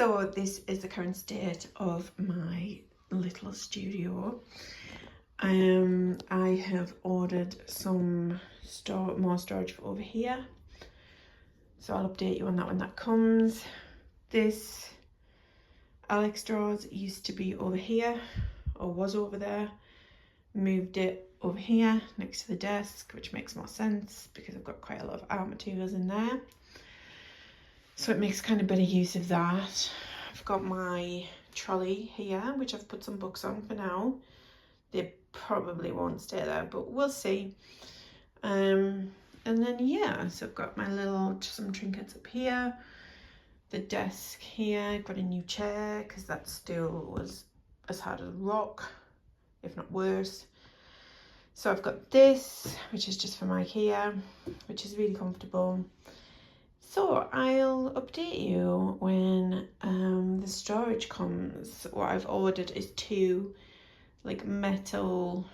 So this is the current state of my little studio. I have ordered some more storage for over here, so I'll update you on that when that comes. This Alex drawers used to be over here, or was over there. Moved it over here next to the desk, which makes more sense because I've got quite a lot of art materials in there, so it makes kind of better use of that. I've got my trolley here, which I've put some books on for now. They probably won't stay there, but we'll see. And then yeah, so I've got my some trinkets up here, the desk here, got a new chair because that stool was as hard as a rock, if not worse. So I've got this, which is just from IKEA, which is really comfortable. So I'll update you when the storage comes. What I've ordered is 2 like metal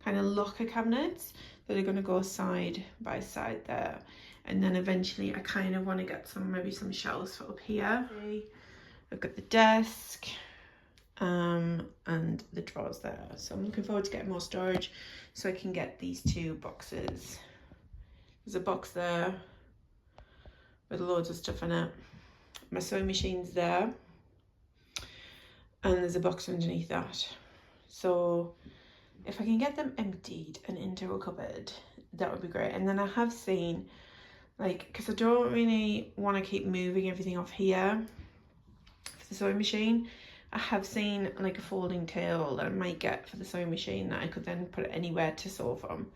kind of locker cabinets that are going to go side by side there, and then eventually I kind of want to get maybe some shelves for up here. I've got the desk and the drawers there, so I'm looking forward to getting more storage so I can get these 2 boxes. There's a box there with loads of stuff in it. My sewing machine's there, and there's a box underneath that. So if I can get them emptied and into a cupboard, that would be great. And then I have seen, like, because I don't really want to keep moving everything off here for the sewing machine, I have seen like a folding table that I might get for the sewing machine that I could then put it anywhere to sew from.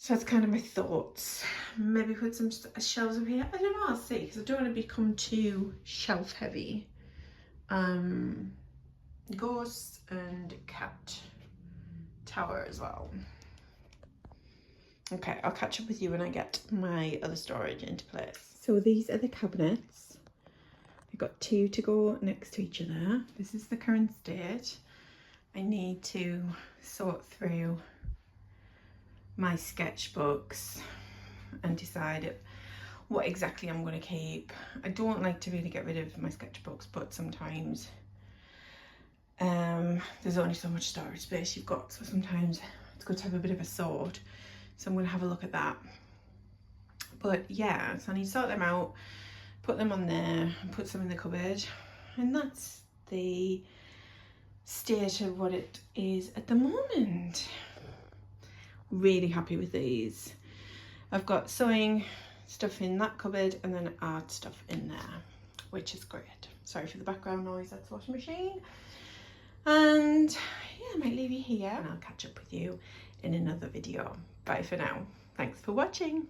So that's kind of my thoughts. Maybe put some shelves up here. I don't know, I'll see, because I don't want to become too shelf heavy. Ghosts and cat tower as well. Okay, I'll catch up with you when I get my other storage into place. So these are the cabinets. I've got 2 to go next to each other. This is the current state. I need to sort through my sketchbooks and decide what exactly I'm going to keep. I don't like to really get rid of my sketchbooks, but sometimes there's only so much storage space you've got, so sometimes it's good to have a bit of a sort. So I'm going to have a look at that. But yeah, so I need to sort them out, put them on there, and put some in the cupboard, and that's the state of what it is at the moment. Really happy with these. I've got sewing stuff in that cupboard and then art stuff in there, which is great. Sorry for the background noise, that's the washing machine. And yeah, I might leave you here and I'll catch up with you in another video. Bye for now. Thanks for watching.